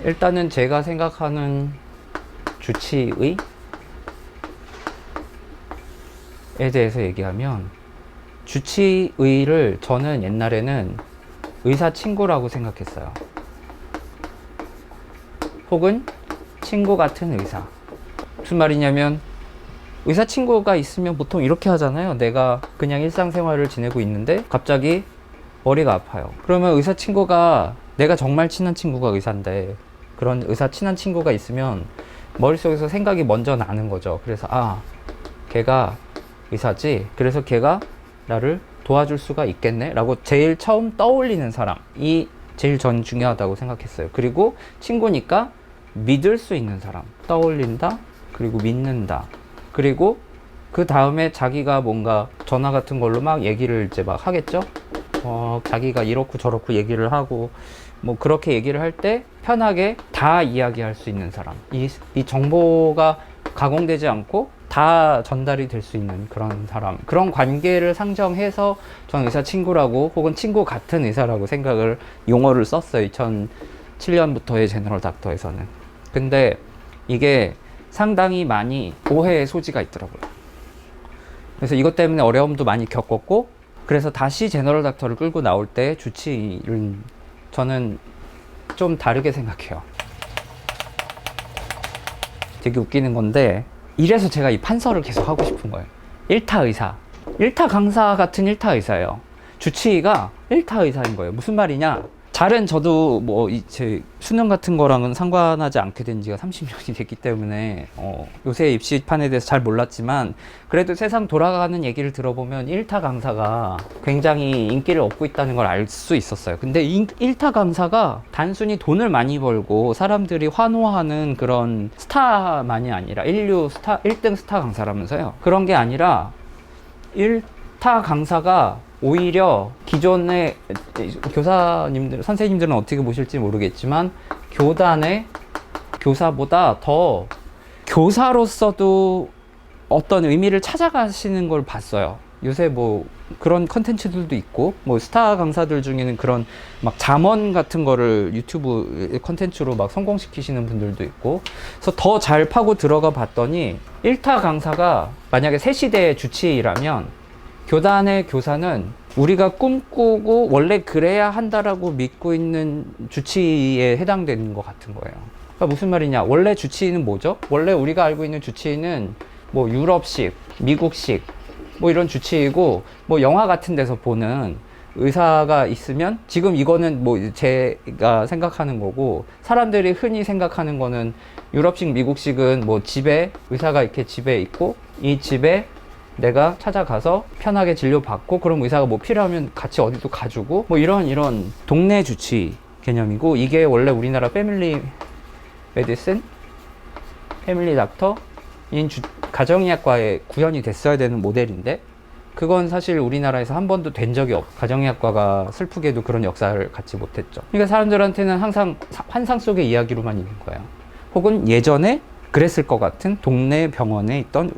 일단은 제가 생각하는 주치의에 대해서 얘기하면, 주치의를 저는 옛날에는 의사 친구라고 생각했어요. 혹은 친구 같은 의사. 무슨 말이냐면, 의사 친구가 있으면 보통 이렇게 하잖아요. 내가 그냥 일상생활을 지내고 있는데 갑자기 머리가 아파요. 그러면 의사 친구가, 내가 정말 친한 친구가 의사인데 그런 의사 친한 친구가 있으면 머릿속에서 생각이 먼저 나는 거죠. 그래서 걔가 의사지, 그래서 걔가 나를 도와줄 수가 있겠네 라고 제일 처음 떠올리는 사람이 제일 전 중요하다고 생각했어요. 그리고 친구니까 믿을 수 있는 사람, 떠올린다, 그리고 믿는다. 그리고 그 다음에 자기가 뭔가 전화 같은 걸로 막 얘기를 이제 막 하겠죠. 자기가 이렇고 저렇고 얘기를 하고, 뭐 그렇게 얘기를 할 때 편하게 다 이야기할 수 있는 사람. 이 정보가 가공되지 않고 다 전달이 될 수 있는 그런 사람. 그런 관계를 상정해서 전 의사 친구라고, 혹은 친구 같은 의사라고 생각을, 용어를 썼어요. 2007년부터의 제너럴 닥터에서는. 근데 이게 상당히 많이 오해의 소지가 있더라고요. 그래서 이것 때문에 어려움도 많이 겪었고, 그래서 다시 제너럴 닥터를 끌고 나올 때 주치의는 저는 좀 다르게 생각해요. 되게 웃기는 건데, 이래서 제가 이 판서를 계속 하고 싶은 거예요. 1타 의사, 1타 강사 같은 1타 의사예요. 주치의가 1타 의사인 거예요. 무슨 말이냐? 잘은 저도 뭐 제 수능 같은 거랑은 상관하지 않게 된 지가 30년이 됐기 때문에 요새 입시판에 대해서 잘 몰랐지만, 그래도 세상 돌아가는 얘기를 들어보면 1타 강사가 굉장히 인기를 얻고 있다는 걸 알 수 있었어요. 근데 1타 강사가 단순히 돈을 많이 벌고 사람들이 환호하는 그런 스타만이 아니라, 인류 스타, 1등 스타 강사라면서요. 그런 게 아니라 1타 강사가 오히려 기존의 교사님들, 선생님들은 어떻게 보실지 모르겠지만, 교단의 교사보다 더 교사로서도 어떤 의미를 찾아가시는 걸 봤어요. 요새 뭐 그런 컨텐츠들도 있고, 뭐 스타 강사들 중에는 그런 막 잠언 같은 거를 유튜브 컨텐츠로 막 성공시키시는 분들도 있고, 그래서 더 잘 파고 들어가 봤더니, 1타 강사가 만약에 새 시대의 주치의라면, 교단의 교사는 우리가 꿈꾸고 원래 그래야 한다라고 믿고 있는 주치의에 해당되는 것 같은 거예요. 그러니까 무슨 말이냐? 원래 주치의는 뭐죠? 원래 우리가 알고 있는 주치의는 뭐 유럽식, 미국식 뭐 이런 주치의고, 뭐 영화 같은 데서 보는 의사가 있으면, 지금 이거는 뭐 제가 생각하는 거고, 사람들이 흔히 생각하는 거는 유럽식, 미국식은 뭐 집에 의사가 이렇게 집에 있고, 이 집에 내가 찾아가서 편하게 진료받고, 그럼 의사가 뭐 필요하면 같이 어디도 가주고, 뭐 이런 동네 주치의 개념이고, 이게 원래 우리나라 패밀리 메디슨, 패밀리 닥터인 가정의학과에 구현이 됐어야 되는 모델인데, 그건 사실 우리나라에서 한 번도 된 적이 가정의학과가 슬프게도 그런 역사를 갖지 못했죠. 그러니까 사람들한테는 항상 환상 속의 이야기로만 있는 거예요. 혹은 예전에 그랬을 것 같은 동네 병원에 있던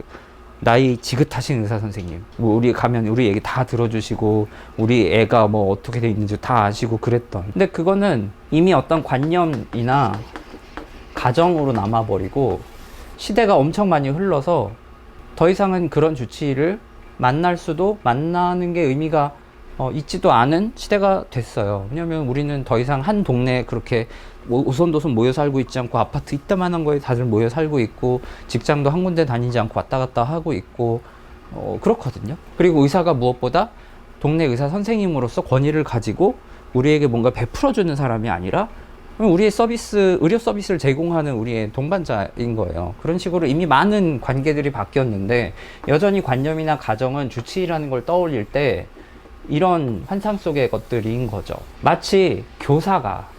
나이 지긋하신 의사 선생님, 뭐 우리 가면 우리 얘기 다 들어주시고, 우리 애가 뭐 어떻게 돼 있는지 다 아시고 그랬던. 근데 그거는 이미 어떤 관념이나 가정으로 남아버리고, 시대가 엄청 많이 흘러서 더 이상은 그런 주치의를 만나는 게 의미가 있지도 않은 시대가 됐어요. 왜냐면 우리는 더 이상 한 동네에 그렇게 오손도손 모여 살고 있지 않고, 아파트 이따만한 거에 다들 모여 살고 있고, 직장도 한 군데 다니지 않고 왔다 갔다 하고 있고, 그렇거든요. 그리고 의사가 무엇보다 동네 의사 선생님으로서 권위를 가지고 우리에게 뭔가 베풀어주는 사람이 아니라, 우리의 의료 서비스를 제공하는 우리의 동반자인 거예요. 그런 식으로 이미 많은 관계들이 바뀌었는데, 여전히 관념이나 가정은 주치의라는 걸 떠올릴 때 이런 환상 속의 것들인 거죠. 마치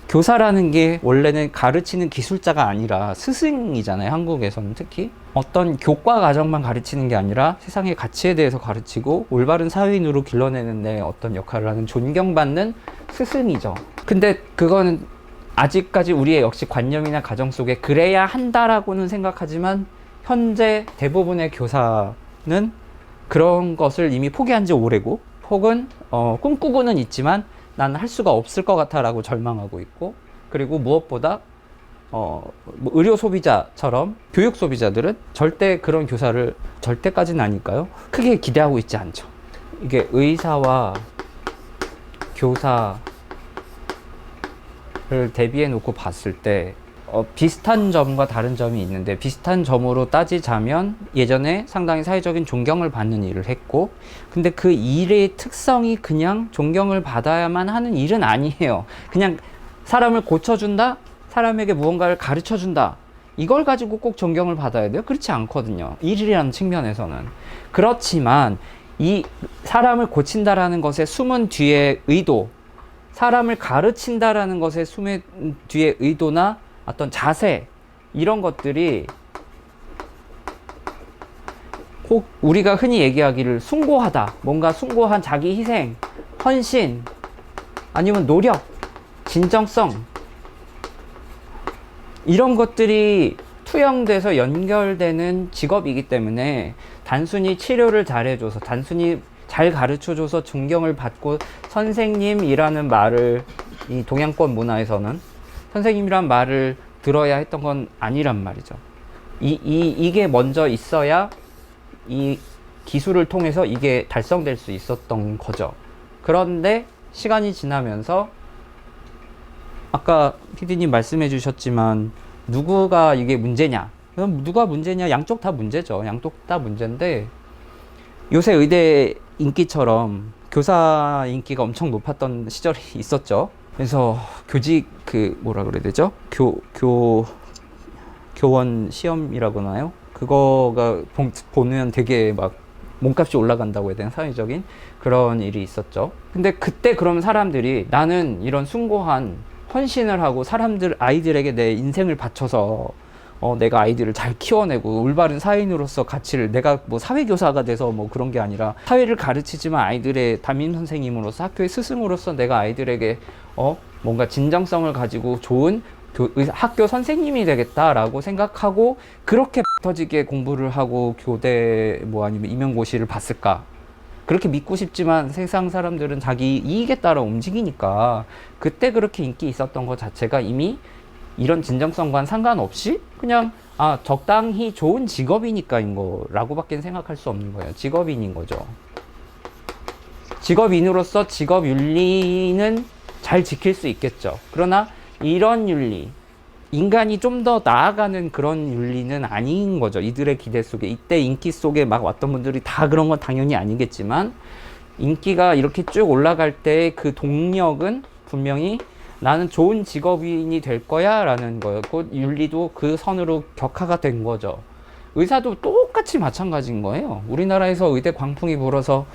교사라는 게 원래는 가르치는 기술자가 아니라 스승이잖아요. 한국에서는 특히 어떤 교과 과정만 가르치는 게 아니라 세상의 가치에 대해서 가르치고 올바른 사회인으로 길러내는 데 어떤 역할을 하는, 존경받는 스승이죠. 근데 그거는 아직까지 우리의 역시 관념이나 가정 속에 그래야 한다라고는 생각하지만, 현재 대부분의 교사는 그런 것을 이미 포기한 지 오래고, 혹은 꿈꾸고는 있지만 나는 할 수가 없을 것 같아 라고 절망하고 있고, 그리고 무엇보다 뭐 의료 소비자처럼 교육 소비자들은 절대 그런 교사를 절대까지는 아닐까요? 크게 기대하고 있지 않죠. 이게 의사와 교사를 대비해 놓고 봤을 때 비슷한 점과 다른 점이 있는데, 비슷한 점으로 따지자면 예전에 상당히 사회적인 존경을 받는 일을 했고, 근데 그 일의 특성이 그냥 존경을 받아야만 하는 일은 아니에요. 그냥 사람을 고쳐준다, 사람에게 무언가를 가르쳐준다, 이걸 가지고 꼭 존경을 받아야 돼요? 그렇지 않거든요. 일이라는 측면에서는. 그렇지만 이 사람을 고친다라는 것의 숨은 뒤에 의도, 사람을 가르친다라는 것의 숨은 뒤에 의도나 어떤 자세, 이런 것들이 꼭 우리가 흔히 얘기하기를 숭고하다, 뭔가 숭고한 자기 희생, 헌신, 아니면 노력, 진정성, 이런 것들이 투영돼서 연결되는 직업이기 때문에 단순히 치료를 잘해줘서, 단순히 잘 가르쳐줘서 존경을 받고 선생님이라는 말을, 이 동양권 문화에서는 선생님이란 말을 들어야 했던 건 아니란 말이죠. 이게 먼저 있어야 이 기술을 통해서 이게 달성될 수 있었던 거죠. 그런데 시간이 지나면서 아까 PD님 말씀해 주셨지만 누구가 이게 문제냐? 그럼 누가 문제냐? 양쪽 다 문제죠. 양쪽 다 문제인데, 요새 의대 인기처럼 교사 인기가 엄청 높았던 시절이 있었죠. 그래서 교직 뭐라 그래야 되죠? 교원 시험이라고 하나요? 그거가 보면 되게 막 몸값이 올라간다고 해야 되나? 사회적인 그런 일이 있었죠. 근데 그때 그럼 사람들이 나는 이런 숭고한 헌신을 하고 아이들에게 내 인생을 바쳐서 내가 아이들을 잘 키워내고 올바른 사회인으로서 가치를, 내가 뭐 사회교사가 돼서 뭐 그런 게 아니라 사회를 가르치지만 아이들의 담임 선생님으로서, 학교의 스승으로서 내가 아이들에게 뭔가 진정성을 가지고 좋은 학교 선생님이 되겠다라고 생각하고 그렇게 터지게 공부를 하고 교대 뭐 아니면 임용고시를 봤을까? 그렇게 믿고 싶지만 세상 사람들은 자기 이익에 따라 움직이니까 그때 그렇게 인기 있었던 것 자체가 이미 이런 진정성과는 상관없이 그냥 적당히 좋은 직업이니까인 거라고 밖에 생각할 수 없는 거예요. 직업인인 거죠. 직업인으로서 직업 윤리는 잘 지킬 수 있겠죠. 그러나 이런 윤리, 인간이 좀 더 나아가는 그런 윤리는 아닌 거죠. 이들의 기대 속에, 이때 인기 속에 막 왔던 분들이 다 그런 건 당연히 아니겠지만, 인기가 이렇게 쭉 올라갈 때 그 동력은 분명히 나는 좋은 직업인이 될 거야 라는 거였고, 윤리도 그 선으로 격화가 된 거죠. 의사도 똑같이 마찬가지인 거예요. 우리나라에서 의대 광풍이 불어서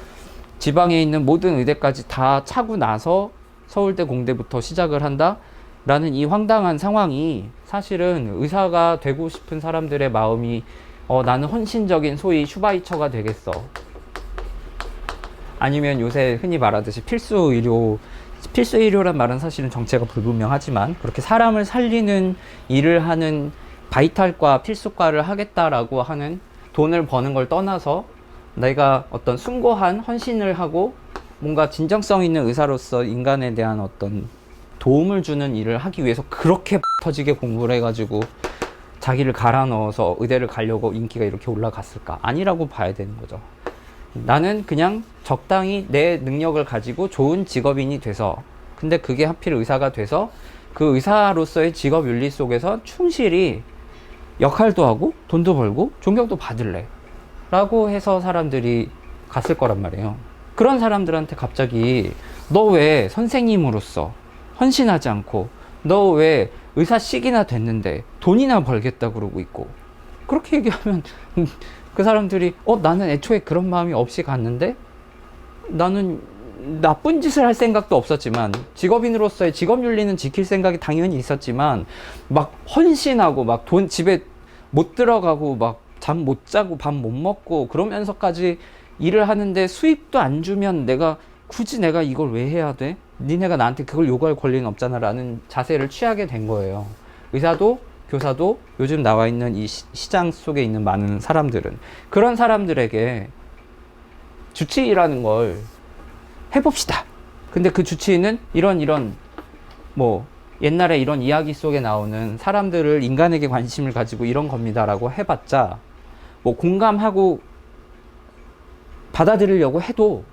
지방에 있는 모든 의대까지 다 차고 나서 서울대 공대부터 시작을 한다 라는 이 황당한 상황이, 사실은 의사가 되고 싶은 사람들의 마음이 나는 헌신적인 소위 슈바이처가 되겠어, 아니면 요새 흔히 말하듯이 필수 의료란 말은 사실은 정체가 불분명하지만 그렇게 사람을 살리는 일을 하는 바이탈과 필수과를 하겠다라고 하는, 돈을 버는 걸 떠나서 내가 어떤 숭고한 헌신을 하고 뭔가 진정성 있는 의사로서 인간에 대한 어떤 도움을 주는 일을 하기 위해서 그렇게 터지게 공부를 해가지고 자기를 갈아 넣어서 의대를 가려고 인기가 이렇게 올라갔을까? 아니라고 봐야 되는 거죠. 나는 그냥 적당히 내 능력을 가지고 좋은 직업인이 돼서, 근데 그게 하필 의사가 돼서 그 의사로서의 직업 윤리 속에서 충실히 역할도 하고 돈도 벌고 존경도 받을래 라고 해서 사람들이 갔을 거란 말이에요. 그런 사람들한테 갑자기 너 왜 선생님으로서 헌신하지 않고, 너 왜 의사식이나 됐는데 돈이나 벌겠다 그러고 있고, 그렇게 얘기하면 그 사람들이 나는 애초에 그런 마음이 없이 갔는데, 나는 나쁜 짓을 할 생각도 없었지만 직업인으로서의 직업 윤리는 지킬 생각이 당연히 있었지만 막 헌신하고 막 돈 집에 못 들어가고 막 잠 못 자고 밥 못 먹고 그러면서까지 일을 하는데 수입도 안 주면 굳이 내가 이걸 왜 해야 돼? 니네가 나한테 그걸 요구할 권리는 없잖아 라는 자세를 취하게 된 거예요. 의사도 교사도 요즘 나와 있는 이 시장 속에 있는 많은 사람들은, 그런 사람들에게 주치의라는 걸 해봅시다. 근데 그 주치의는 이런 뭐 옛날에 이런 이야기 속에 나오는 사람들을 인간에게 관심을 가지고 이런 겁니다라고 해봤자 뭐 공감하고 받아들이려고 해도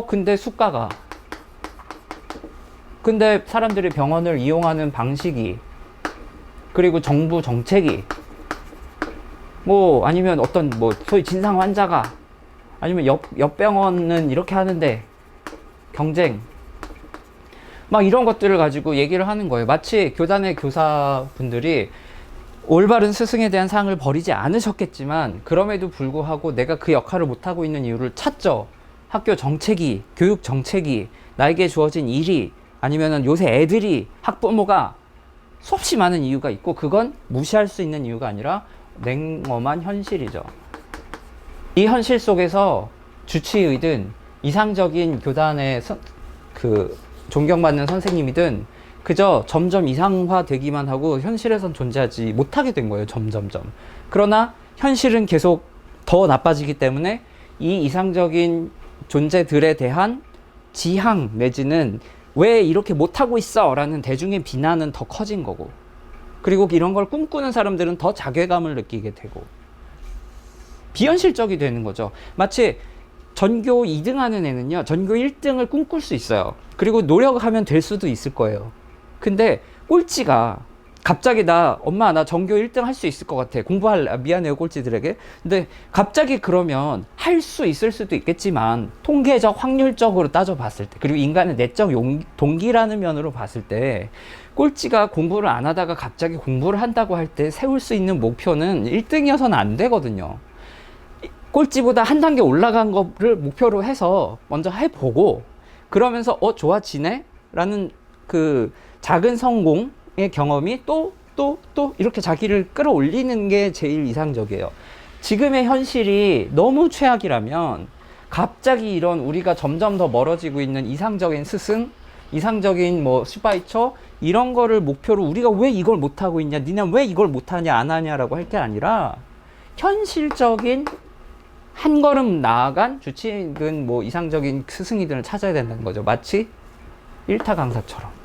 근데 수가가 근데 사람들이 병원을 이용하는 방식이 그리고 정부 정책이 뭐 아니면 어떤 뭐 소위 진상 환자가 아니면 옆 병원은 이렇게 하는데 경쟁 막 이런 것들을 가지고 얘기를 하는 거예요. 마치 교단의 교사분들이 올바른 스승에 대한 사항을 버리지 않으셨겠지만 그럼에도 불구하고 내가 그 역할을 못하고 있는 이유를 찾죠. 학교 정책이, 교육 정책이, 나에게 주어진 일이 아니면은 요새 애들이 학부모가 수없이 많은 이유가 있고 그건 무시할 수 있는 이유가 아니라 냉엄한 현실이죠. 이 현실 속에서 주치의든 이상적인 교단의 존경받는 선생님이든 그저 점점 이상화되기만 하고 현실에선 존재하지 못하게 된 거예요. 점점점. 그러나 현실은 계속 더 나빠지기 때문에 이 이상적인 존재들에 대한 지향 내지는 왜 이렇게 못하고 있어? 라는 대중의 비난은 더 커진 거고 그리고 이런 걸 꿈꾸는 사람들은 더 자괴감을 느끼게 되고 비현실적이 되는 거죠. 마치 전교 2등 하는 애는요 전교 1등을 꿈꿀 수 있어요. 그리고 노력하면 될 수도 있을 거예요. 근데 꼴찌가 갑자기 엄마 나 전교 1등 할 수 있을 것 같아 미안해요 꼴찌들에게. 근데 갑자기 그러면 할 수 있을 수도 있겠지만 통계적 확률적으로 따져봤을 때 그리고 인간의 내적 동기라는 면으로 봤을 때 꼴찌가 공부를 안 하다가 갑자기 공부를 한다고 할 때 세울 수 있는 목표는 1등이어서는 안 되거든요. 꼴찌보다 한 단계 올라간 거를 목표로 해서 먼저 해보고 그러면서 좋아지네? 라는 그 작은 성공의 경험이 또 이렇게 자기를 끌어올리는 게 제일 이상적이에요. 지금의 현실이 너무 최악이라면 갑자기 이런 우리가 점점 더 멀어지고 있는 이상적인 스승, 이상적인 뭐 슈바이처 이런 거를 목표로 우리가 왜 이걸 못하고 있냐, 니네 왜 이걸 못하냐 안 하냐라고 할 게 아니라 현실적인 한 걸음 나아간 주치의든 뭐 이상적인 스승이들을 찾아야 된다는 거죠. 마치 일타 강사처럼.